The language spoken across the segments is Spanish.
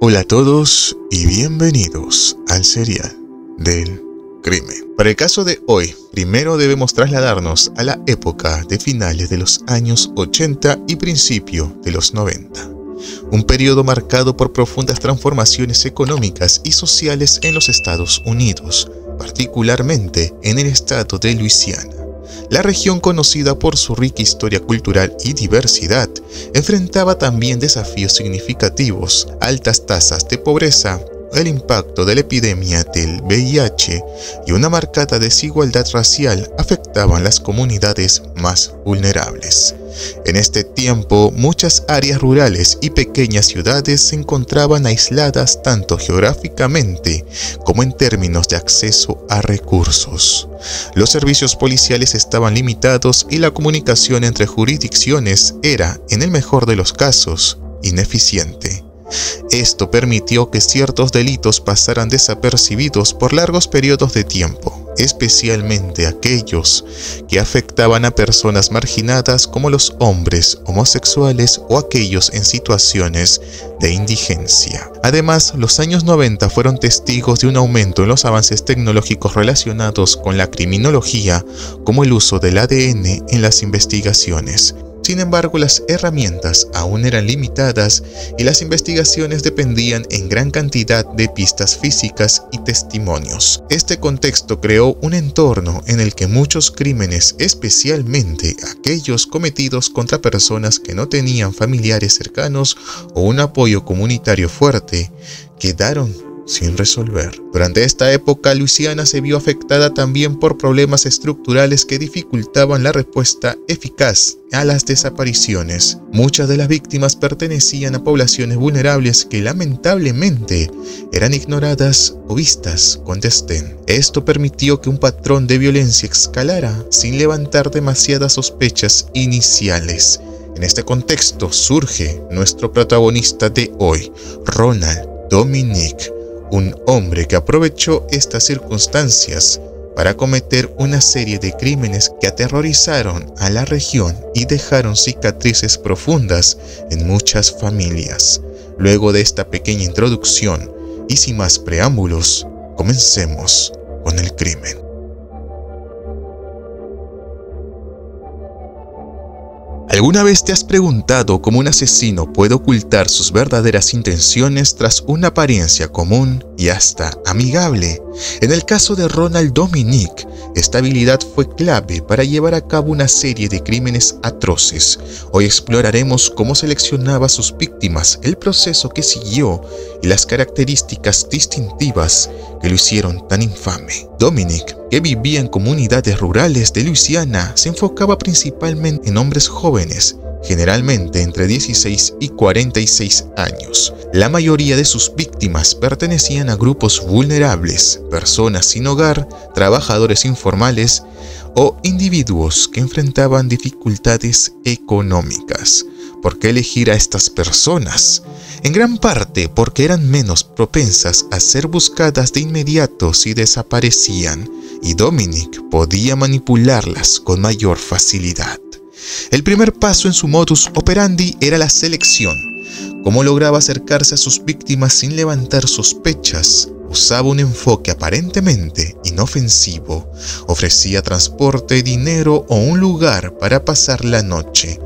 Hola a todos y bienvenidos al serial del crimen. Para el caso de hoy, primero debemos trasladarnos a la época de finales de los años 80 y principio de los 90. Un periodo marcado por profundas transformaciones económicas y sociales en los Estados Unidos, particularmente en el estado de Luisiana. La región, conocida por su rica historia cultural y diversidad, enfrentaba también desafíos significativos: altas tasas de pobreza, el impacto de la epidemia del VIH y una marcada desigualdad racial afectaban las comunidades más vulnerables. En este tiempo, muchas áreas rurales y pequeñas ciudades se encontraban aisladas tanto geográficamente como en términos de acceso a recursos. Los servicios policiales estaban limitados y la comunicación entre jurisdicciones era, en el mejor de los casos, ineficiente. Esto permitió que ciertos delitos pasaran desapercibidos por largos periodos de tiempo, especialmente aquellos que afectaban a personas marginadas como los hombres homosexuales o aquellos en situaciones de indigencia. Además, los años 90 fueron testigos de un aumento en los avances tecnológicos relacionados con la criminología, como el uso del ADN en las investigaciones. Sin embargo, las herramientas aún eran limitadas y las investigaciones dependían en gran cantidad de pistas físicas y testimonios. Este contexto creó un entorno en el que muchos crímenes, especialmente aquellos cometidos contra personas que no tenían familiares cercanos o un apoyo comunitario fuerte, quedaron sin resolver. Durante esta época, Luisiana se vio afectada también por problemas estructurales que dificultaban la respuesta eficaz a las desapariciones. Muchas de las víctimas pertenecían a poblaciones vulnerables que lamentablemente eran ignoradas o vistas con desdén. Esto permitió que un patrón de violencia escalara sin levantar demasiadas sospechas iniciales. En este contexto surge nuestro protagonista de hoy, Ronald Dominick, un hombre que aprovechó estas circunstancias para cometer una serie de crímenes que aterrorizaron a la región y dejaron cicatrices profundas en muchas familias. Luego de esta pequeña introducción y sin más preámbulos, comencemos con el crimen. ¿Alguna vez te has preguntado cómo un asesino puede ocultar sus verdaderas intenciones tras una apariencia común y hasta amigable? En el caso de Ronald Dominick, esta habilidad fue clave para llevar a cabo una serie de crímenes atroces. Hoy exploraremos cómo seleccionaba a sus víctimas, el proceso que siguió y las características distintivas que lo hicieron tan infame. Dominick, que vivía en comunidades rurales de Luisiana, se enfocaba principalmente en hombres jóvenes, generalmente entre 16 y 46 años. La mayoría de sus víctimas pertenecían a grupos vulnerables, personas sin hogar, trabajadores informales o individuos que enfrentaban dificultades económicas. ¿Por qué elegir a estas personas? En gran parte porque eran menos propensas a ser buscadas de inmediato si desaparecían, y Dominick podía manipularlas con mayor facilidad. El primer paso en su modus operandi era la selección. ¿Cómo lograba acercarse a sus víctimas sin levantar sospechas? Usaba un enfoque aparentemente inofensivo. Ofrecía transporte, dinero o un lugar para pasar la noche.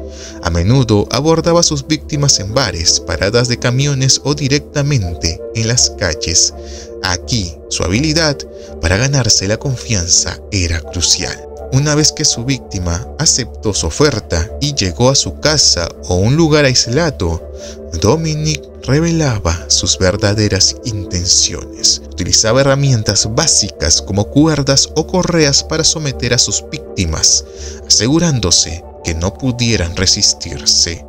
A menudo abordaba a sus víctimas en bares, paradas de camiones o directamente en las calles. Aquí, su habilidad para ganarse la confianza era crucial. Una vez que su víctima aceptó su oferta y llegó a su casa o un lugar aislado, Dominick revelaba sus verdaderas intenciones. Utilizaba herramientas básicas como cuerdas o correas para someter a sus víctimas, asegurándose que no pudieran resistirse.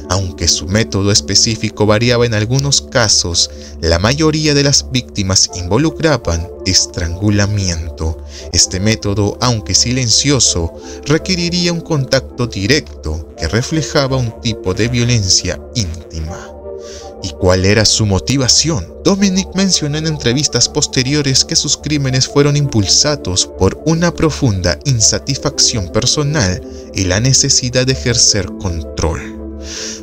Aunque su método específico variaba en algunos casos, la mayoría de las víctimas involucraban estrangulamiento. Este método, aunque silencioso, requeriría un contacto directo que reflejaba un tipo de violencia íntima. ¿Y cuál era su motivación? Dominick mencionó en entrevistas posteriores que sus crímenes fueron impulsados por una profunda insatisfacción personal y la necesidad de ejercer control.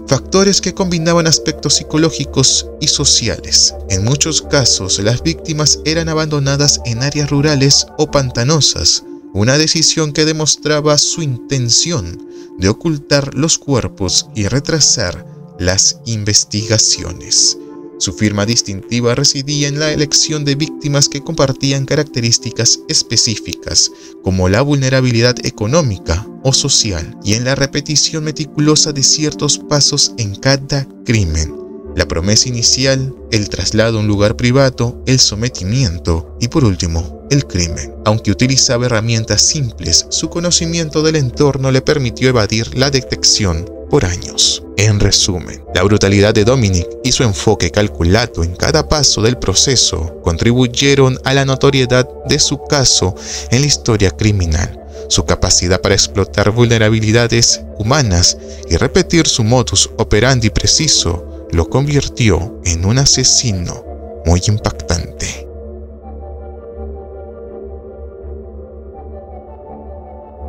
factores que combinaban aspectos psicológicos y sociales. En muchos casos, las víctimas eran abandonadas en áreas rurales o pantanosas, una decisión que demostraba su intención de ocultar los cuerpos y retrasar las investigaciones. Su firma distintiva residía en la elección de víctimas que compartían características específicas, como la vulnerabilidad económica o social, y en la repetición meticulosa de ciertos pasos en cada crimen. La promesa inicial, el traslado a un lugar privado, el sometimiento y por último, el crimen. Aunque utilizaba herramientas simples, su conocimiento del entorno le permitió evadir la detección por años. En resumen, la brutalidad de Dominic y su enfoque calculado en cada paso del proceso contribuyeron a la notoriedad de su caso en la historia criminal. Su capacidad para explotar vulnerabilidades humanas y repetir su modus operandi preciso lo convirtió en un asesino muy impactante.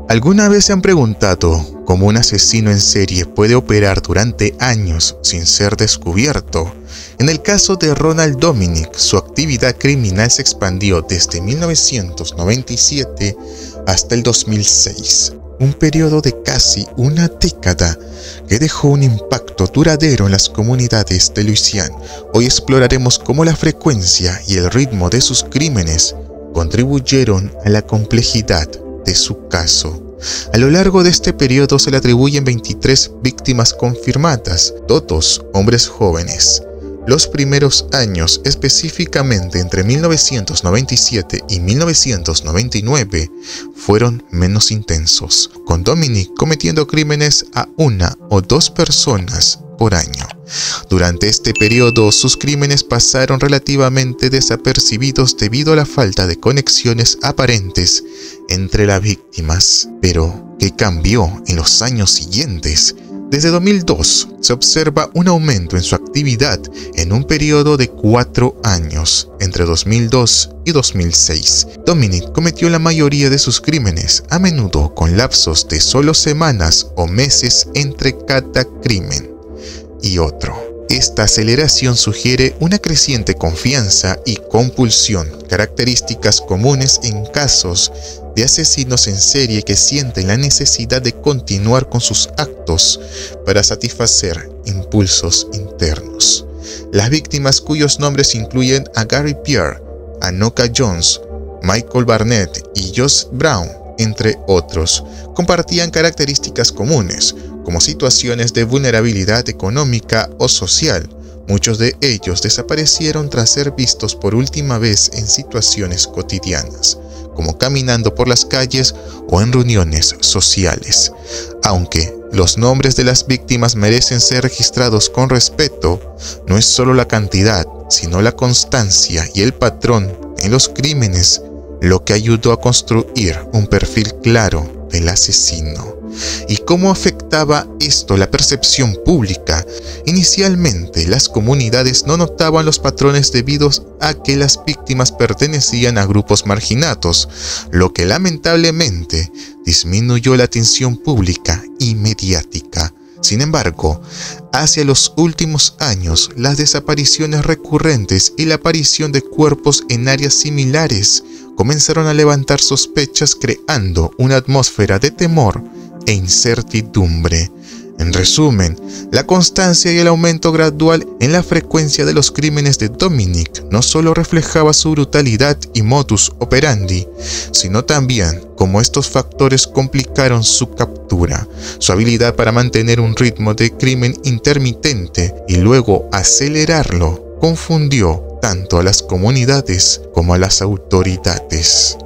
¿Alguna vez se han preguntado cómo un asesino en serie puede operar durante años sin ser descubierto? En el caso de Ronald Dominic, su actividad criminal se expandió desde 1997 hasta el 2006, un periodo de casi una década que dejó un impacto duradero en las comunidades de Luisiana. Hoy exploraremos cómo la frecuencia y el ritmo de sus crímenes contribuyeron a la complejidad de su caso. A lo largo de este periodo se le atribuyen 23 víctimas confirmadas, todos hombres jóvenes. Los primeros años, específicamente entre 1997 y 1999, fueron menos intensos, con Dominic cometiendo crímenes a una o dos personas por año. Durante este periodo, sus crímenes pasaron relativamente desapercibidos debido a la falta de conexiones aparentes entre las víctimas. Pero, ¿qué cambió en los años siguientes? Desde 2002 se observa un aumento en su actividad en un periodo de 4 años, entre 2002 y 2006. Dominic cometió la mayoría de sus crímenes, a menudo con lapsos de solo semanas o meses entre cada crimen y otro. Esta aceleración sugiere una creciente confianza y compulsión, características comunes en casos de asesinos en serie que sienten la necesidad de continuar con sus actos para satisfacer impulsos internos. Las víctimas, cuyos nombres incluyen a Gary Pierre, Anoka Jones, Michael Barnett y Josh Brown, entre otros, compartían características comunes, como situaciones de vulnerabilidad económica o social. Muchos de ellos desaparecieron tras ser vistos por última vez en situaciones cotidianas, como caminando por las calles o en reuniones sociales. Aunque los nombres de las víctimas merecen ser registrados con respeto, no es solo la cantidad, sino la constancia y el patrón en los crímenes lo que ayudó a construir un perfil claro del asesino. ¿Y cómo afectaba esto la percepción pública? Inicialmente, las comunidades no notaban los patrones debido a que las víctimas pertenecían a grupos marginados, lo que lamentablemente disminuyó la atención pública y mediática. Sin embargo, hacia los últimos años, las desapariciones recurrentes y la aparición de cuerpos en áreas similares comenzaron a levantar sospechas, creando una atmósfera de temor e incertidumbre. En resumen, la constancia y el aumento gradual en la frecuencia de los crímenes de Dominic no solo reflejaba su brutalidad y modus operandi, sino también cómo estos factores complicaron su captura, su habilidad para mantener un ritmo de crimen intermitente y luego acelerarlo confundió tanto a las comunidades como a las autoridades.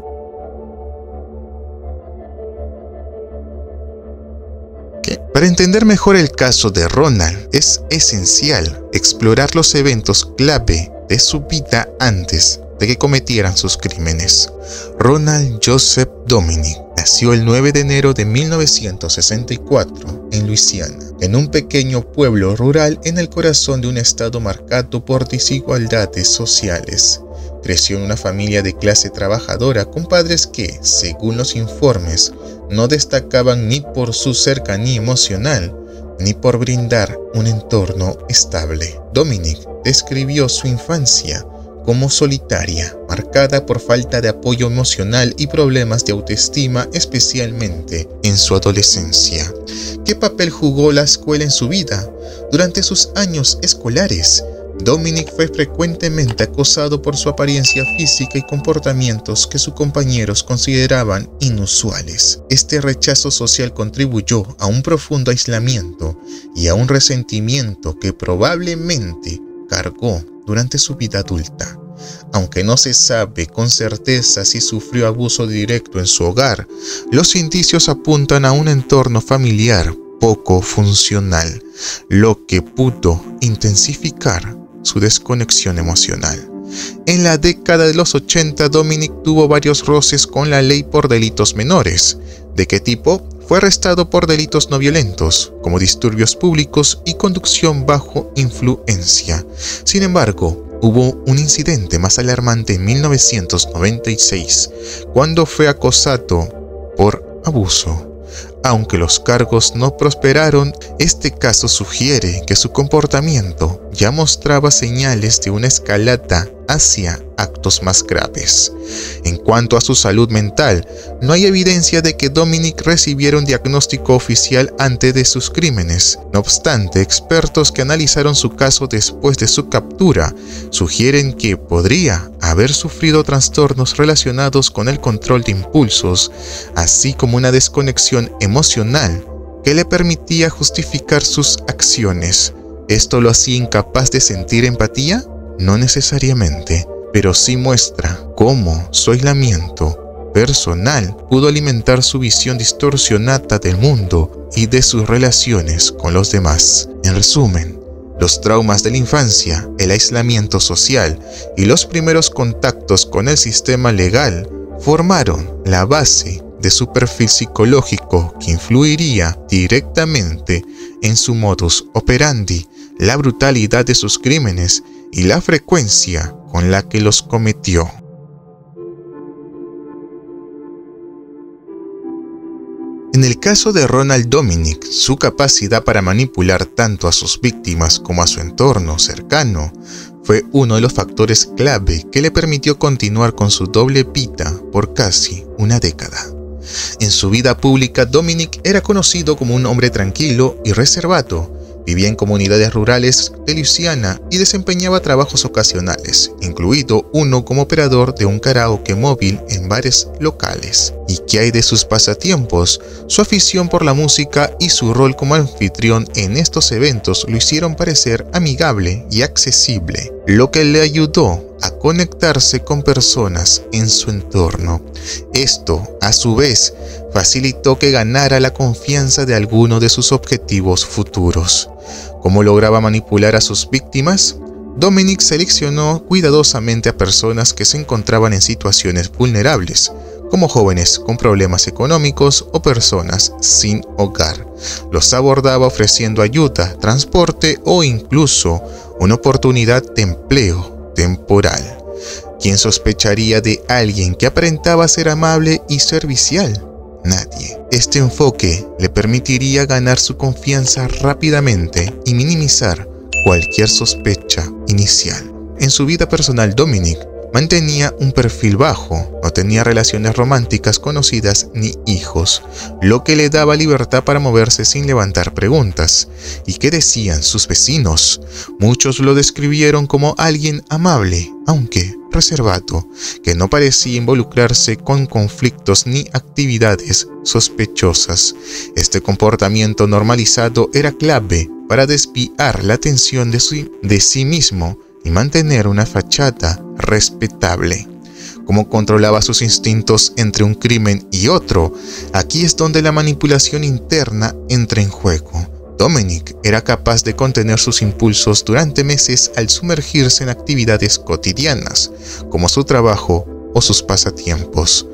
Para entender mejor el caso de Ronald, es esencial explorar los eventos clave de su vida antes de que cometieran sus crímenes. Ronald Joseph Dominic nació el 9 de enero de 1964 en Luisiana, en un pequeño pueblo rural en el corazón de un estado marcado por desigualdades sociales. Creció en una familia de clase trabajadora con padres que, según los informes, no destacaban ni por su cercanía emocional ni por brindar un entorno estable. Dominic describió su infancia como solitaria, marcada por falta de apoyo emocional y problemas de autoestima, especialmente en su adolescencia. ¿Qué papel jugó la escuela en su vida? Durante sus años escolares, Dominic fue frecuentemente acosado por su apariencia física y comportamientos que sus compañeros consideraban inusuales. Este rechazo social contribuyó a un profundo aislamiento y a un resentimiento que probablemente cargó durante su vida adulta. Aunque no se sabe con certeza si sufrió abuso directo en su hogar, los indicios apuntan a un entorno familiar poco funcional, lo que pudo intensificar su desconexión emocional. En la década de los 80, Dominic tuvo varios roces con la ley por delitos menores. ¿De qué tipo? Fue arrestado por delitos no violentos, como disturbios públicos y conducción bajo influencia. Sin embargo, hubo un incidente más alarmante en 1996, cuando fue acosado por abuso. Aunque los cargos no prosperaron, este caso sugiere que su comportamiento ya mostraba señales de una escalada hacia actos más graves. En cuanto a su salud mental, no hay evidencia de que Dominic recibiera un diagnóstico oficial antes de sus crímenes. No obstante, expertos que analizaron su caso después de su captura sugieren que podría haber sufrido trastornos relacionados con el control de impulsos, así como una desconexión emocional que le permitía justificar sus acciones. ¿Esto lo hacía incapaz de sentir empatía? No necesariamente, pero sí muestra cómo su aislamiento personal pudo alimentar su visión distorsionada del mundo y de sus relaciones con los demás. En resumen, los traumas de la infancia, el aislamiento social y los primeros contactos con el sistema legal formaron la base de su perfil psicológico que influiría directamente en su modus operandi, la brutalidad de sus crímenes y la frecuencia con la que los cometió. En el caso de Ronald Dominic, su capacidad para manipular tanto a sus víctimas como a su entorno cercano fue uno de los factores clave que le permitió continuar con su doble vida por casi una década. En su vida pública, Dominic era conocido como un hombre tranquilo y reservado. Vivía en comunidades rurales de Luisiana y desempeñaba trabajos ocasionales, incluido uno como operador de un karaoke móvil en bares locales. ¿Y qué hay de sus pasatiempos? Su afición por la música y su rol como anfitrión en estos eventos lo hicieron parecer amigable y accesible, lo que le ayudó a conectarse con personas en su entorno. Esto, a su vez, facilitó que ganara la confianza de alguno de sus objetivos futuros. ¿Cómo lograba manipular a sus víctimas? Dominic seleccionó cuidadosamente a personas que se encontraban en situaciones vulnerables, como jóvenes con problemas económicos o personas sin hogar. Los abordaba ofreciendo ayuda, transporte o incluso una oportunidad de empleo temporal. ¿Quién sospecharía de alguien que aparentaba ser amable y servicial? Nadie. Este enfoque le permitiría ganar su confianza rápidamente y minimizar cualquier sospecha inicial. En su vida personal, Dominic mantenía un perfil bajo, no tenía relaciones románticas conocidas ni hijos, lo que le daba libertad para moverse sin levantar preguntas. ¿Y qué decían sus vecinos? Muchos lo describieron como alguien amable, aunque reservado, que no parecía involucrarse con conflictos ni actividades sospechosas. Este comportamiento normalizado era clave para desviar la atención de sí mismo y mantener una fachada respetable. ¿Cómo controlaba sus instintos entre un crimen y otro? Aquí es donde la manipulación interna entra en juego. Dominic era capaz de contener sus impulsos durante meses al sumergirse en actividades cotidianas, como su trabajo o sus pasatiempos,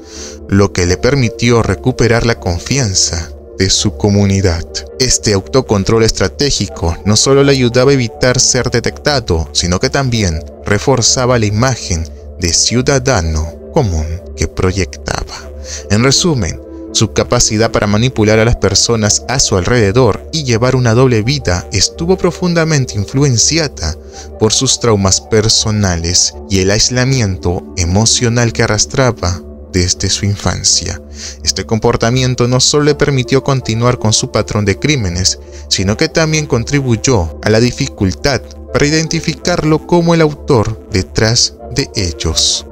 lo que le permitió recuperar la confianza de su comunidad. Este autocontrol estratégico no solo le ayudaba a evitar ser detectado, sino que también reforzaba la imagen de ciudadano común que proyectaba. En resumen, Su capacidad para manipular a las personas a su alrededor y llevar una doble vida estuvo profundamente influenciada por sus traumas personales y el aislamiento emocional que arrastraba desde su infancia. Este comportamiento no solo le permitió continuar con su patrón de crímenes, sino que también contribuyó a la dificultad para identificarlo como el autor detrás de ellos.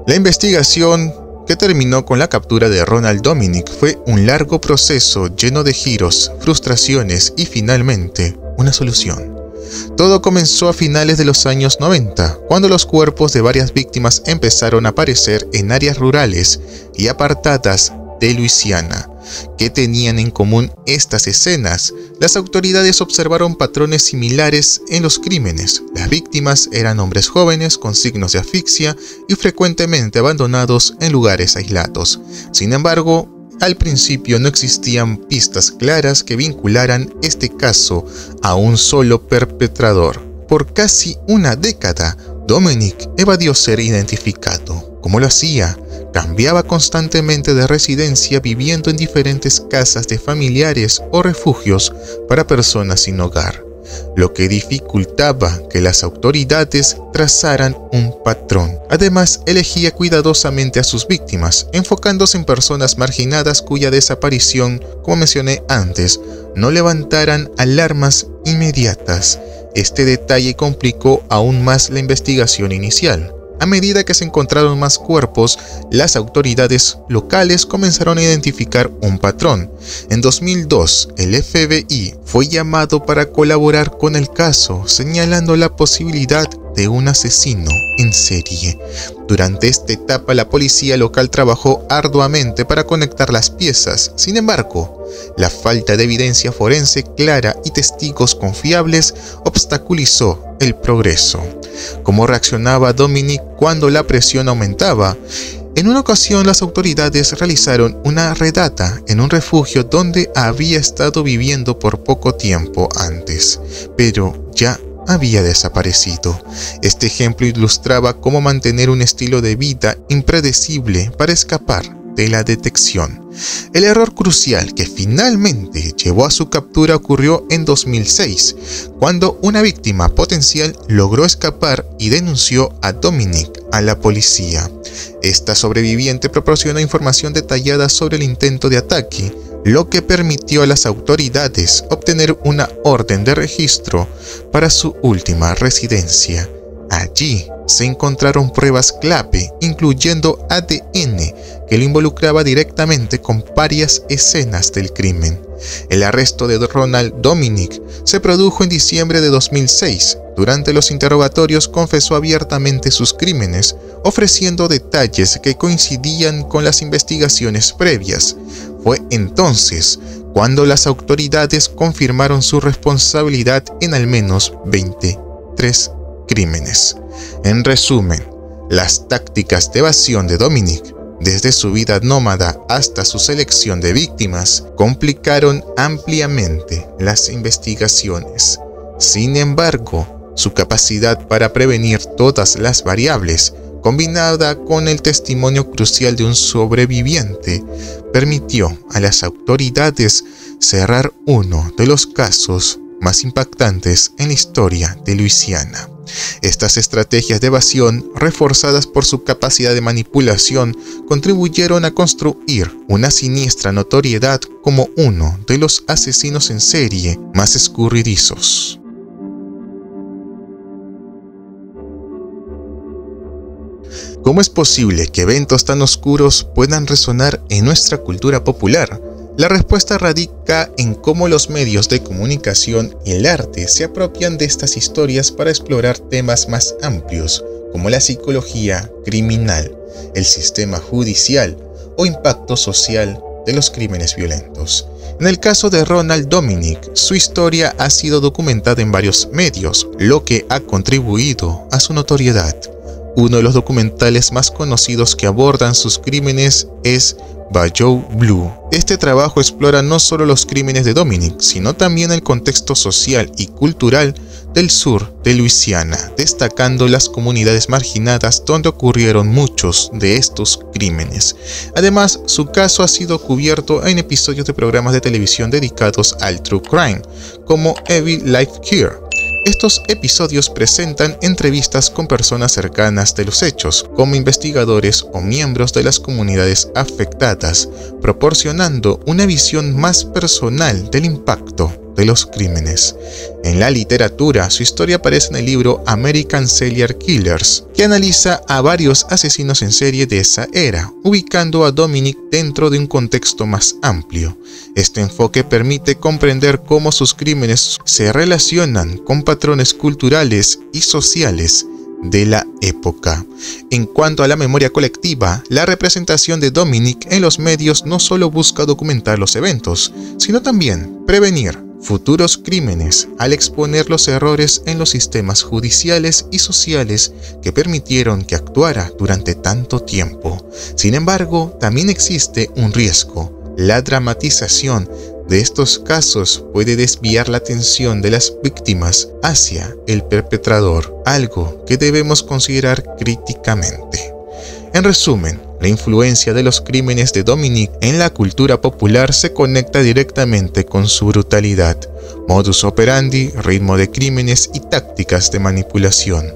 La investigación que terminó con la captura de Ronald Dominic fue un largo proceso lleno de giros, frustraciones y finalmente una solución. Todo comenzó a finales de los años 90, cuando los cuerpos de varias víctimas empezaron a aparecer en áreas rurales y apartadas de Luisiana. ¿Qué tenían en común estas escenas? Las autoridades observaron patrones similares en los crímenes. Las víctimas eran hombres jóvenes con signos de asfixia y frecuentemente abandonados en lugares aislados. Sin embargo, al principio no existían pistas claras que vincularan este caso a un solo perpetrador. Por casi una década, Dominic evadió ser identificado. ¿Cómo lo hacía? Cambiaba constantemente de residencia, viviendo en diferentes casas de familiares o refugios para personas sin hogar, lo que dificultaba que las autoridades trazaran un patrón. Además, elegía cuidadosamente a sus víctimas, enfocándose en personas marginadas cuya desaparición, como mencioné antes, no levantaran alarmas inmediatas. Este detalle complicó aún más la investigación inicial. A medida que se encontraron más cuerpos, las autoridades locales comenzaron a identificar un patrón. En 2002, el FBI fue llamado para colaborar con el caso, señalando la posibilidad de un asesino en serie. Durante esta etapa, la policía local trabajó arduamente para conectar las piezas. Sin embargo, la falta de evidencia forense clara y testigos confiables obstaculizó el progreso. ¿Cómo reaccionaba Dominic cuando la presión aumentaba? En una ocasión, las autoridades realizaron una redada en un refugio donde había estado viviendo por poco tiempo antes, pero ya había desaparecido. Este ejemplo ilustraba cómo mantener un estilo de vida impredecible para escapar de la detección. El error crucial que finalmente llevó a su captura ocurrió en 2006, cuando una víctima potencial logró escapar y denunció a Dominic a la policía. Esta sobreviviente proporcionó información detallada sobre el intento de ataque, lo que permitió a las autoridades obtener una orden de registro para su última residencia. Allí se encontraron pruebas clave, incluyendo ADN, que lo involucraba directamente con varias escenas del crimen. El arresto de Ronald Dominic se produjo en diciembre de 2006. Durante los interrogatorios confesó abiertamente sus crímenes, ofreciendo detalles que coincidían con las investigaciones previas. Fue entonces cuando las autoridades confirmaron su responsabilidad en al menos 23 crímenes. En resumen, las tácticas de evasión de Dominic, desde su vida nómada hasta su selección de víctimas, complicaron ampliamente las investigaciones. Sin embargo, su capacidad para prevenir todas las variables, combinada con el testimonio crucial de un sobreviviente, permitió a las autoridades cerrar uno de los casos más impactantes en la historia de Luisiana. Estas estrategias de evasión, reforzadas por su capacidad de manipulación, contribuyeron a construir una siniestra notoriedad como uno de los asesinos en serie más escurridizos. ¿Cómo es posible que eventos tan oscuros puedan resonar en nuestra cultura popular? La respuesta radica en cómo los medios de comunicación y el arte se apropian de estas historias para explorar temas más amplios, como la psicología criminal, el sistema judicial o impacto social de los crímenes violentos. En el caso de Ronald Dominic, su historia ha sido documentada en varios medios, lo que ha contribuido a su notoriedad. Uno de los documentales más conocidos que abordan sus crímenes es Bayou Blue. Este trabajo explora no solo los crímenes de Dominic, sino también el contexto social y cultural del sur de Luisiana, destacando las comunidades marginadas donde ocurrieron muchos de estos crímenes. Además, su caso ha sido cubierto en episodios de programas de televisión dedicados al true crime, como Evil Life Cure. Estos episodios presentan entrevistas con personas cercanas de los hechos, como investigadores o miembros de las comunidades afectadas, proporcionando una visión más personal del impacto de los crímenes. En la literatura, su historia aparece en el libro American Serial Killers, que analiza a varios asesinos en serie de esa era, ubicando a Dominic dentro de un contexto más amplio. Este enfoque permite comprender cómo sus crímenes se relacionan con patrones culturales y sociales de la época. En cuanto a la memoria colectiva, la representación de Dominic en los medios no solo busca documentar los eventos, sino también prevenir futuros crímenes al exponer los errores en los sistemas judiciales y sociales que permitieron que actuara durante tanto tiempo. Sin embargo, también existe un riesgo. La dramatización de estos casos puede desviar la atención de las víctimas hacia el perpetrador, algo que debemos considerar críticamente. En resumen, la influencia de los crímenes de Dominic en la cultura popular se conecta directamente con su brutalidad, modus operandi, ritmo de crímenes y tácticas de manipulación.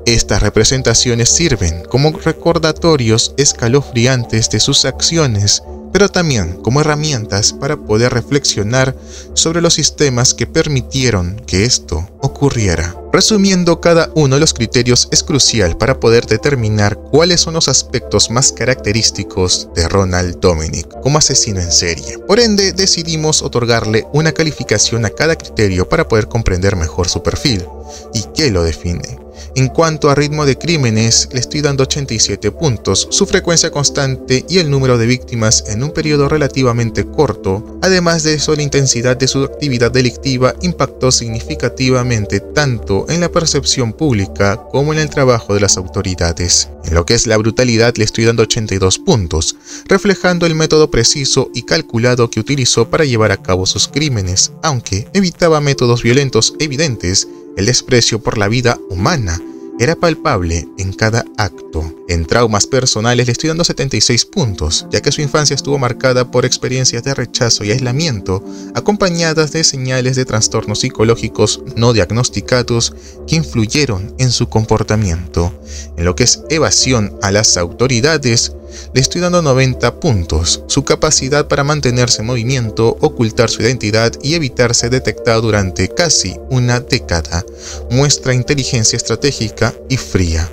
Estas representaciones sirven como recordatorios escalofriantes de sus acciones, pero también como herramientas para poder reflexionar sobre los sistemas que permitieron que esto ocurriera. Resumiendo cada uno de los criterios es crucial para poder determinar cuáles son los aspectos más característicos de Ronald Dominic como asesino en serie. Por ende, decidimos otorgarle una calificación a cada criterio para poder comprender mejor su perfil y qué lo define. En cuanto a ritmo de crímenes, le estoy dando 87 puntos, su frecuencia constante y el número de víctimas en un periodo relativamente corto. Además de eso, la intensidad de su actividad delictiva impactó significativamente tanto en la percepción pública como en el trabajo de las autoridades. En lo que es la brutalidad, le estoy dando 82 puntos, reflejando el método preciso y calculado que utilizó para llevar a cabo sus crímenes, aunque evitaba métodos violentos evidentes. El desprecio por la vida humana era palpable en cada acto. En traumas personales le estoy dando 76 puntos, ya que su infancia estuvo marcada por experiencias de rechazo y aislamiento, acompañadas de señales de trastornos psicológicos no diagnosticados que influyeron en su comportamiento. En lo que es evasión a las autoridades, le estoy dando 90 puntos. Su capacidad para mantenerse en movimiento, ocultar su identidad y evitar ser detectado durante casi una década muestra inteligencia estratégica y fría.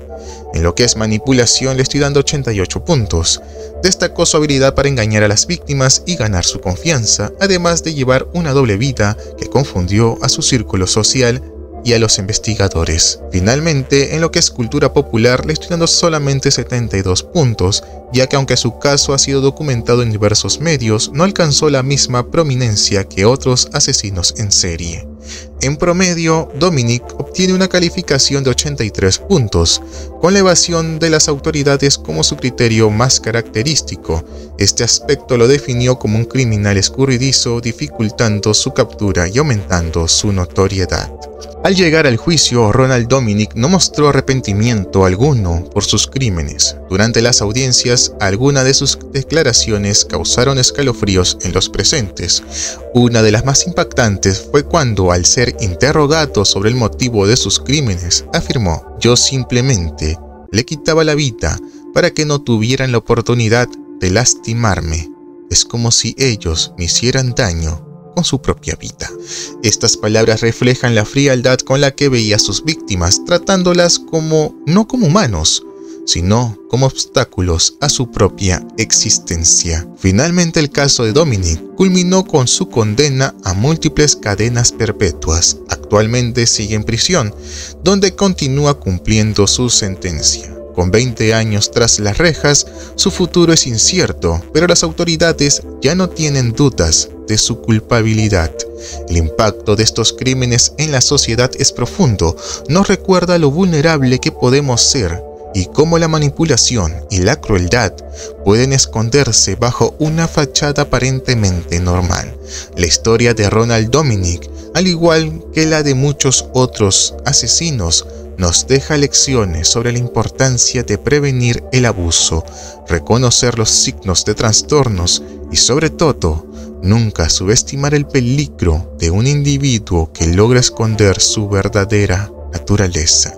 En lo que es manipulación le estoy dando 88 puntos. Destacó su habilidad para engañar a las víctimas y ganar su confianza, además de llevar una doble vida que confundió a su círculo social y a los investigadores. Finalmente, en lo que es cultura popular le estoy dando solamente 72 puntos, ya que aunque su caso ha sido documentado en diversos medios, no alcanzó la misma prominencia que otros asesinos en serie. En promedio, Dominic obtiene una calificación de 83 puntos, con la evasión de las autoridades como su criterio más característico. Este aspecto lo definió como un criminal escurridizo, dificultando su captura y aumentando su notoriedad. Al llegar al juicio, Ronald Dominic no mostró arrepentimiento alguno por sus crímenes. Durante las audiencias, algunas de sus declaraciones causaron escalofríos en los presentes. Una de las más impactantes fue cuando, al ser interrogado sobre el motivo de sus crímenes, afirmó: "Yo simplemente le quitaba la vida para que no tuvieran la oportunidad de lastimarme. Es como si ellos me hicieran daño con su propia vida". Estas palabras reflejan la frialdad con la que veía a sus víctimas, tratándolas no como humanos, sino como obstáculos a su propia existencia. Finalmente, el caso de Dominic culminó con su condena a múltiples cadenas perpetuas. Actualmente sigue en prisión, donde continúa cumpliendo su sentencia. Con 20 años tras las rejas, su futuro es incierto, pero las autoridades ya no tienen dudas de su culpabilidad. El impacto de estos crímenes en la sociedad es profundo, nos recuerda lo vulnerable que podemos ser y cómo la manipulación y la crueldad pueden esconderse bajo una fachada aparentemente normal. La historia de Ronald Dominic, al igual que la de muchos otros asesinos, nos deja lecciones sobre la importancia de prevenir el abuso, reconocer los signos de trastornos y, sobre todo, nunca subestimar el peligro de un individuo que logra esconder su verdadera naturaleza.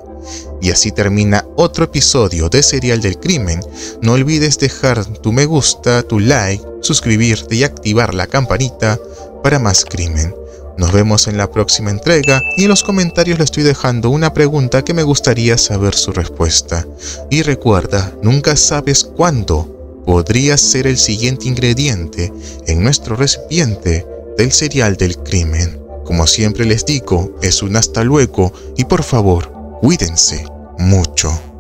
Y así termina otro episodio de Serial del Crimen. No olvides dejar tu me gusta, tu like, suscribirte y activar la campanita para más crimen. Nos vemos en la próxima entrega y en los comentarios le estoy dejando una pregunta que me gustaría saber su respuesta. Y recuerda, nunca sabes cuándo podría ser el siguiente ingrediente en nuestro recipiente del Serial del Crimen. Como siempre les digo, es un hasta luego y por favor, cuídense mucho.